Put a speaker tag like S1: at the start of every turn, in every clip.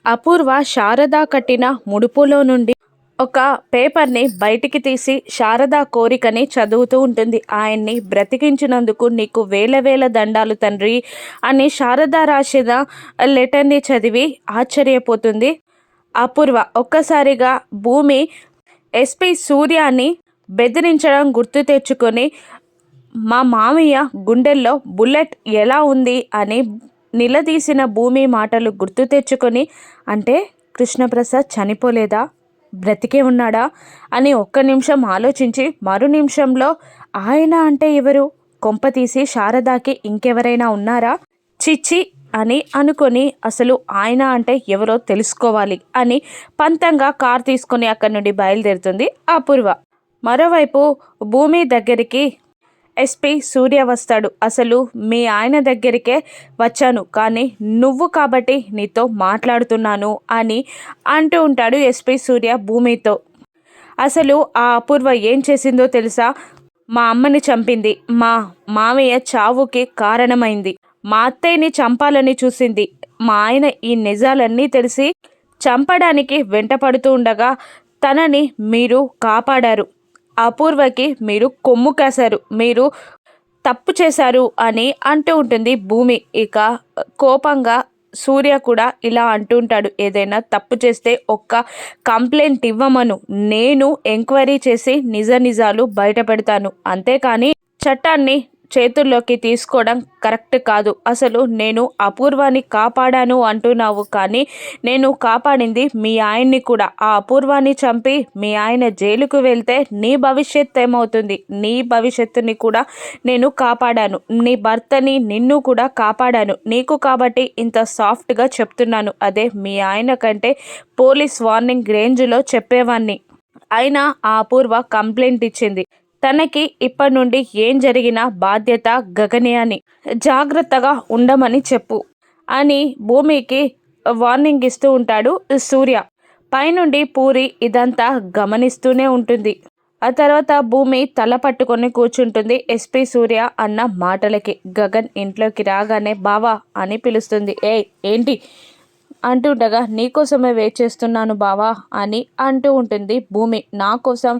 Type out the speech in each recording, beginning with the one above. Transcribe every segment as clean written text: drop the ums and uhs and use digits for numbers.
S1: అపూర్వ శారద కట్టిన ముడుపులో నుండి ఒక పేపర్ని బయటికి తీసి శారద కోరికని చదువుతూ ఉంటుంది. ఆయన్ని బ్రతికించినందుకు నీకు వేల వేల దండాలు తండ్రి అని శారద రాసిన లెటర్ని చదివి ఆశ్చర్యపోతుంది అపూర్వ. ఒక్కసారిగా భూమి ఎస్పీ సూర్యాని బెదిరించడం గుర్తు తెచ్చుకొని మా మామయ్య గుండెల్లో బుల్లెట్ ఎలా ఉంది అని నిలదీసిన భూమి మాటలు గుర్తు తెచ్చుకొని, అంటే కృష్ణప్రసాద్ చనిపోలేదా, బ్రతికే ఉన్నాడా అని ఒక్క నిమిషం ఆలోచించి మరు నిమిషంలో ఆయన అంటే ఎవరు, కొంపతీసి శారదాకి ఇంకెవరైనా ఉన్నారా, చిచ్చి అని అనుకొని అసలు ఆయన అంటే ఎవరో తెలుసుకోవాలి అని పంతంగా కార్ తీసుకొని అక్కడి నుండి బయలుదేరుతుంది అపూర్వ. మరోవైపు భూమి దగ్గరికి ఎస్పీ సూర్య వస్తాడు. అసలు మీ ఆయన దగ్గరికే వచ్చాను, కానీ నువ్వు కాబట్టి నీతో మాట్లాడుతున్నాను అని అంటూ ఉంటాడు ఎస్పీ సూర్య భూమితో. అసలు ఆ అపూర్వ ఏం చేసిందో తెలుసా? మా అమ్మని చంపింది, మా మామయ్య చావుకి కారణమైంది, మా అత్తయ్యని చంపాలని చూసింది. మా ఆయన ఈ నిజాలన్నీ తెలిసి చంపడానికి వెంటపడుతూ ఉండగా తనని మీరు కాపాడారు. అపూర్వకి మీరు కొమ్ము కాశారు, మీరు తప్పు చేశారు అని అంటూ ఉంటుంది భూమి. ఇక కోపంగా సూర్య కూడా ఇలా అంటుంటాడు, ఏదైనా తప్పు చేస్తే ఒక్క కంప్లైంట్ ఇవ్వమను, నేను ఎంక్వైరీ చేసి నిజ నిజాలు బయట పెడతాను, అంతేకాని చట్టాన్ని చేతుల్లోకి తీసుకోవడం కరెక్ట్ కాదు. అసలు నేను అపూర్వాన్ని కాపాడాను అంటున్నావు, కానీ నేను కాపాడింది మీ ఆయన్ని కూడా. ఆ అపూర్వాన్ని చంపి మీ ఆయన జైలుకు వెళ్తే నీ భవిష్యత్తు ఏమవుతుంది? నీ భవిష్యత్తుని కూడా నేను కాపాడాను, నీ భర్తని నిన్ను కూడా కాపాడాను. నీకు కాబట్టి ఇంత సాఫ్ట్గా చెప్తున్నాను, అదే మీ ఆయన కంటే పోలీస్ వార్నింగ్ రేంజ్లో చెప్పేవాణ్ణి. అయినా ఆ అపూర్వ కంప్లైంట్ ఇచ్చింది. తనకి ఇప్పటి నుండి ఏం జరిగినా బాధ్యత గగనే అని, జాగ్రత్తగా ఉండమని చెప్పు అని భూమికి వార్నింగ్ ఇస్తూ ఉంటాడు సూర్య. పైనుండి పూరి ఇదంతా గమనిస్తూనే ఉంటుంది. ఆ తర్వాత భూమి తల పట్టుకొని కూర్చుంటుంది ఎస్పీ సూర్య అన్న మాటలకి. గగన్ ఇంట్లోకి రాగానే బావా అని పిలుస్తుంది. ఏంటి అంటుండగా, నీకోసమే వెయిట్ చేస్తున్నాను బావా అని అంటూ ఉంటుంది భూమి. నా కోసం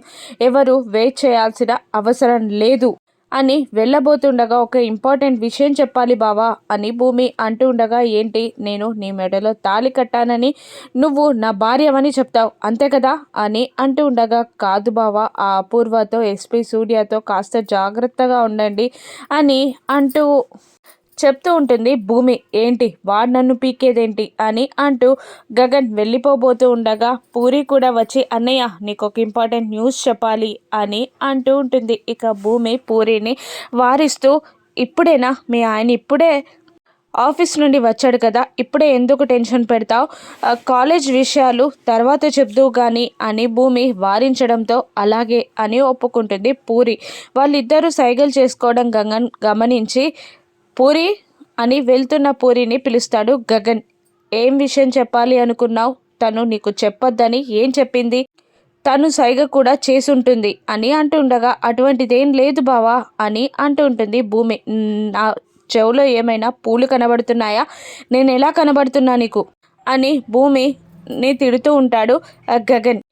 S1: ఎవరు వెయిట్ చేయాల్సిన అవసరం లేదు అని వెళ్ళబోతుండగా, ఒక ఇంపార్టెంట్ విషయం చెప్పాలి బావా అని భూమి అంటూ ఉండగా, ఏంటి? నేను నీ మెడలో తాళి కట్టానని నువ్వు నా భార్యవని చెప్తావు అంతే కదా అని అంటూ ఉండగా, కాదు బావా, ఆ అపూర్వతో ఎస్పీ సూర్యతో కాస్త జాగ్రత్తగా ఉండండి అని అంటూ చెప్తూ ఉంటుంది భూమి. ఏంటి వాడు నన్ను పీకేదేంటి అని అంటూ గగన్ వెళ్ళిపోబోతూ ఉండగా పూరి కూడా వచ్చి, అన్నయ్య నీకు ఒక ఇంపార్టెంట్ న్యూస్ చెప్పాలి అని అంటూ ఉంటుంది. ఇక భూమి పూరిని వారిస్తూ, ఇప్పుడేనా మీ ఆయన? ఇప్పుడే ఆఫీస్ నుండి వచ్చాడు కదా, ఇప్పుడే ఎందుకు టెన్షన్ పెడతావు? కాలేజ్ విషయాలు తర్వాత చెప్దువు కానీ అని భూమి వారించడంతో అలాగే అని ఒప్పుకుంటుంది పూరి. వాళ్ళిద్దరూ సైగలు చేసుకోవడం గమనించి పూరి అని వెళ్తున్న పూరిని పిలుస్తాడు గగన్. ఏం విషయం చెప్పాలి అనుకున్నావు? తను నీకు చెప్పొద్దని ఏం చెప్పింది? తను సైగ కూడా చేసుంటుంది అని అంటుండగా, అటువంటిదేం లేదు బావా అని అంటూ ఉంటుంది భూమి. నా చెవులో ఏమైనా పూలు కనబడుతున్నాయా? నేను ఎలా కనబడుతున్నా నీకు అని భూమిని తిడుతూ ఉంటాడు గగన్.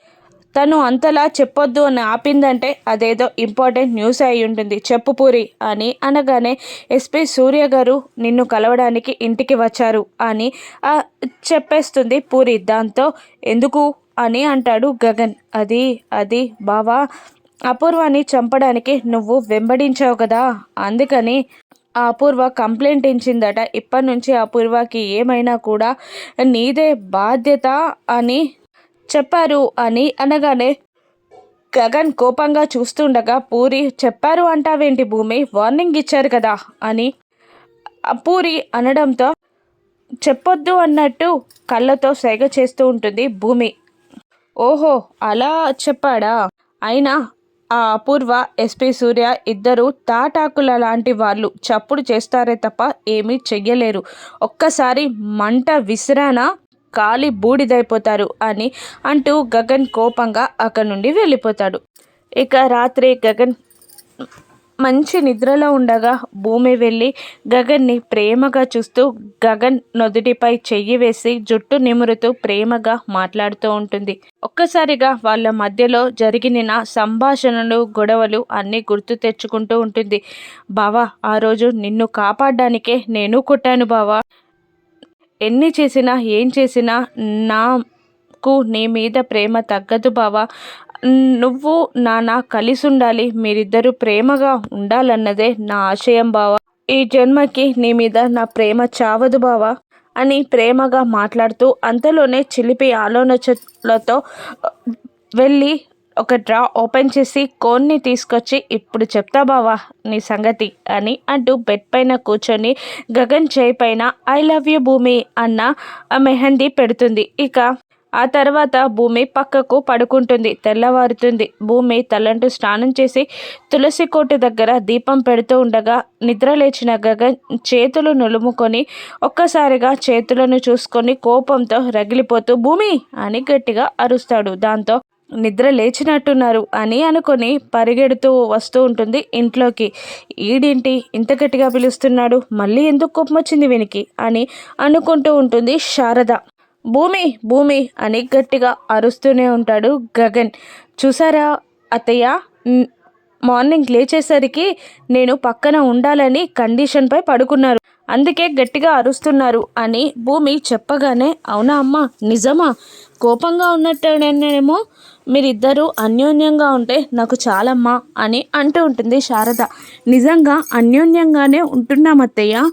S1: తను అంతలా చెప్పొద్దు అని ఆపిందంటే అదేదో ఇంపార్టెంట్ న్యూస్ అయి ఉంటుంది, చెప్పు పూరి అని అనగానే, ఎస్పీ సూర్య గారు నిన్ను కలవడానికి ఇంటికి వచ్చారు అని చెప్పేస్తుంది పూరి. దాంతో ఎందుకు అని అంటాడు గగన్. అది బావా, అపూర్వాన్ని చంపడానికి నువ్వు వెంబడించావు కదా, అందుకని ఆ అపూర్వ కంప్లైంట్ ఇచ్చిందట. ఇప్పటి నుంచి అపూర్వకి ఏమైనా కూడా నీదే బాధ్యత అని చెప్పారు అని అనగానే గగన్ కోపంగా చూస్తుండగా, పూరి చెప్పారు అంటావేంటి భూమి, వార్నింగ్ ఇచ్చారు కదా అని పూరి అనడంతో చెప్పొద్దు అన్నట్టు కళ్ళతో సైగ చేస్తూ ఉంటుంది భూమి. ఓహో అలా చెప్పాడా? అయినా ఆ అపూర్వ ఎస్పీ సూర్య ఇద్దరు తాటాకుల లాంటి వాళ్ళు, చప్పుడు చేస్తారే తప్ప ఏమీ చెయ్యలేరు. ఒక్కసారి మంట విసిరానా కాలి బూడిదైపోతారు అని అంటూ గగన్ కోపంగా అక్కడి నుండి వెళ్ళిపోతాడు. ఇక రాత్రి గగన్ మంచి నిద్రలో ఉండగా భూమి వెళ్ళి గగన్ని ప్రేమగా చూస్తూ గగన్ నుదుటిపై చెయ్యి వేసి జుట్టు నిమురుతూ ప్రేమగా మాట్లాడుతూ ఉంటుంది. ఒక్కసారిగా వాళ్ళ మధ్యలో జరిగిన సంభాషణలు గొడవలు అన్నీ గుర్తు తెచ్చుకుంటూ ఉంటుంది. బావా, ఆ రోజు నిన్ను కాపాడడానికే నేను కొట్టాను బావా. ఎన్ని చేసినా ఏం చేసినా నాకు నీ మీద ప్రేమ తగ్గదు బావా. నువ్వు నాన్న కలిసి ఉండాలి, మీరిద్దరూ ప్రేమగా ఉండాలన్నదే నా ఆశయం బావా. ఈ జన్మకి నీ మీద నా ప్రేమ చావదు బావా అని ప్రేమగా మాట్లాడుతూ అంతలోనే చిలిపి ఆలోచనలతో వెళ్ళి ఒక డ్రా ఓపెన్ చేసి కోన్ని తీసుకొచ్చి ఇప్పుడు చెప్తా బావా నీ సంగతి అని అంటూ బెడ్ పైన కూర్చొని గగన్ చేయి పైన ఐ లవ్ యూ భూమి అన్న మెహందీ పెడుతుంది. ఇక ఆ తర్వాత భూమి పక్కకు పడుకుంటుంది. తెల్లవారుతుంది. భూమి తలంటూ స్నానం చేసి తులసి కోట దగ్గర దీపం పెడుతూ ఉండగా నిద్ర లేచిన గగన్ చేతులు నులుముకొని ఒక్కసారిగా చేతులను చూసుకొని కోపంతో రగిలిపోతూ భూమి అని గట్టిగా అరుస్తాడు. దాంతో నిద్ర లేచినట్టున్నారు అని అనుకొని పరిగెడుతూ వస్తూ ఉంటుంది ఇంట్లోకి. ఈడేంటి ఇంత గట్టిగా పిలుస్తున్నాడు, మళ్ళీ ఎందుకు కోపం వచ్చింది వీనికి అని అనుకుంటూ ఉంటుంది శారద. భూమి భూమి అని గట్టిగా అరుస్తూనే ఉంటాడు గగన్. చూసారా అత్తయ్య, మార్నింగ్ లేచేసరికి నేను పక్కన ఉండాలని కండిషన్పై పడుకున్నారు, అందుకే గట్టిగా అరుస్తున్నారు అని భూమి చెప్పగానే అవునా అమ్మ, నిజమా? కోపంగా ఉన్నట్టేనేమో, మీరిద్దరూ అన్యోన్యంగా ఉంటే నాకు చాలమ్మా అని అంటూ ఉంటుంది శారద. నిజంగా అన్యోన్యంగానే ఉంటున్నామత్తయ్య,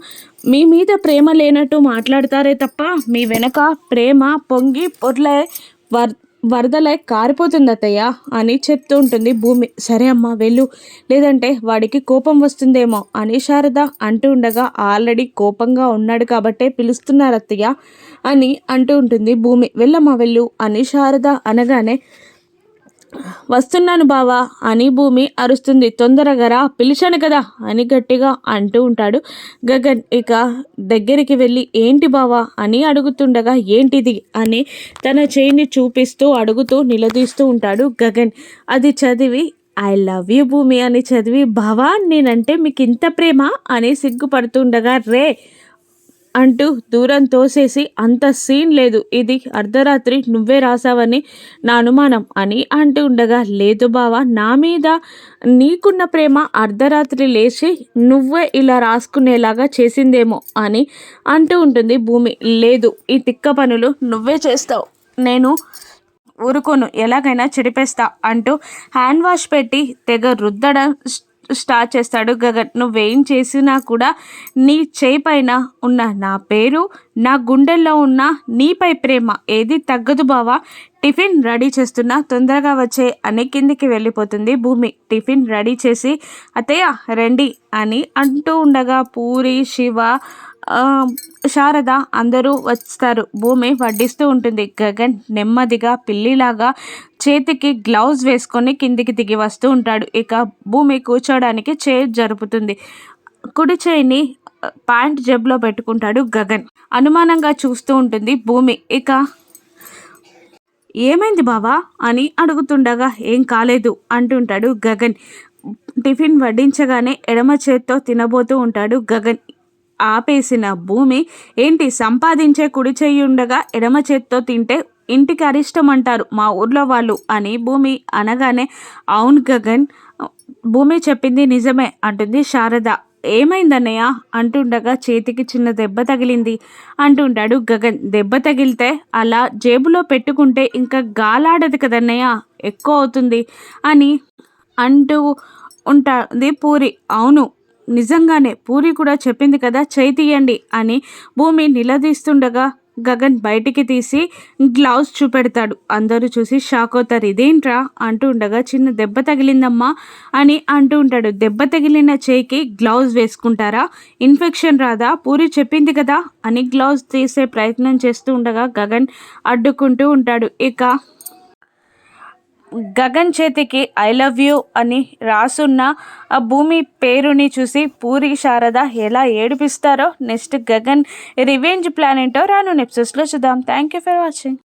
S1: మీ మీద ప్రేమ లేనట్టు మాట్లాడతారే తప్ప మీ వెనక ప్రేమ పొంగి పొర్లే వరదలై కారిపోతుంది అత్తయ్య అని చెప్తూ ఉంటుంది భూమి. సరే అమ్మ వెళ్ళు, లేదంటే వాడికి కోపం వస్తుందేమో అని శారద అంటూ ఉండగా ఆల్రెడీ కోపంగా ఉన్నాడు కాబట్టే పిలుస్తున్నారు అత్తయ్య అని అంటూ ఉంటుంది భూమి. వెళ్ళమ్మా వెళ్ళు అని శారద అనగానే వస్తున్నాను బావా అని భూమి అరుస్తుంది. తొందరగా రా, పిలిచాను కదా అని గట్టిగా అంటూ ఉంటాడు గగన్. ఇక దగ్గరికి వెళ్ళి ఏంటి బావా అని అడుగుతుండగా ఏంటిది అని తన చేయిని చూపిస్తూ అడుగుతూ నిలదీస్తూ ఉంటాడు గగన్. అది చదివి ఐ లవ్ యూ భూమి అని చదివి బావా నేనంటే మీకు ఇంత ప్రేమ అని సిగ్గుపడుతుండగా రే అంటూ దూరం తోసేసి అంత సీన్ లేదు, ఇది అర్ధరాత్రి నువ్వే రాసావని నా అనుమానం అని అంటూ ఉండగా లేదు బావా, నా మీద నీకున్న ప్రేమ అర్ధరాత్రి లేచి నువ్వే ఇలా రాసుకునేలాగా చేసిందేమో అని అంటూ ఉంటుంది భూమి. లేదు, ఈ తిక్క పనులు నువ్వే చేస్తావు, నేను ఊరుకోను, ఎలాగైనా చెడిపేస్తా అంటూ హ్యాండ్ వాష్ పెట్టి తెగ రుద్దడం స్టార్ట్ చేస్తాడు గగన్. నువ్వేం చేసినా కూడా నీ చేయి పైన ఉన్న నా పేరు, నా గుండెల్లో ఉన్న నీపై ప్రేమ ఏది తగ్గదు బావా. టిఫిన్ రెడీ చేస్తున్నా, తొందరగా వచ్చే అని కిందికి వెళ్ళిపోతుంది భూమి. టిఫిన్ రెడీ చేసి అత్తయ్య రండి అని అంటూ ఉండగా పూరి, శివ, శారద అందరూ వస్తారు. భూమి వడ్డిస్తూ ఉంటుంది. గగన్ నెమ్మదిగా పిల్లిలాగా చేతికి గ్లౌజ్ వేసుకొని కిందికి దిగి వస్తూ ఉంటాడు. ఇక భూమి కూర్చోడానికి చైర్ జరుపుతుంది. కుడి చేయిని ప్యాంట్ జేబులో పెట్టుకుంటాడు గగన్. అనుమానంగా చూస్తూ ఉంటుంది భూమి. ఇక ఏమైంది బావా అని అడుగుతుండగా ఏం కాలేదు అంటుంటాడు గగన్. టిఫిన్ వడ్డించగానే ఎడమ చేత్తో తినబోతూ ఉంటాడు గగన్. ఆపేసిన భూమి ఏంటి సంపాదించే కుడి చెయ్యి ఉండగా ఎడమ చేత్తో తింటే ఇంటికి అరిష్టం అంటారు మా ఊర్లో వాళ్ళు అని భూమి అనగానే అవును గగన్, భూమి చెప్పింది నిజమే అంటుంది శారద. ఏమైందన్నయ్య అంటుండగా చేతికి చిన్న దెబ్బ తగిలింది అంటుంటాడు గగన్. దెబ్బ తగిలితే అలా జేబులో పెట్టుకుంటే ఇంకా గాలాడదు కదన్నయ్య, ఎక్కువ అవుతుంది అని అంటూ ఉంటుంది పూరి. అవును నిజంగానే, పూరి కూడా చెప్పింది కదా, చేయి తీయండి అని భూమి నిలదీస్తుండగా గగన్ బయటికి తీసి గ్లౌజ్ చూపెడతాడు. అందరూ చూసి షాక్ అవుతారు. ఇదేంట్రా అంటూ ఉండగా చిన్న దెబ్బ తగిలిందమ్మా అని అంటూ ఉంటాడు. దెబ్బ తగిలిన చేయికి గ్లౌజ్ వేసుకుంటారా, ఇన్ఫెక్షన్ రాదా, పూరి చెప్పింది కదా అని గ్లౌజ్ తీసే ప్రయత్నం చేస్తూ ఉండగా గగన్ అడ్డుకుంటూ ఉంటాడు. ఇక గగన్ చేతికి ఐ లవ్ యూ అని రాసున్న ఆ భూమి పేరుని చూసి పూరి, శారద ఎలా ఏడిపిస్తారో నెక్స్ట్ గగన్ రివెంజ్ ప్లాన్ ఏంటో రాను ఎపిసోడ్స్లో చూద్దాం. Thank you for watching.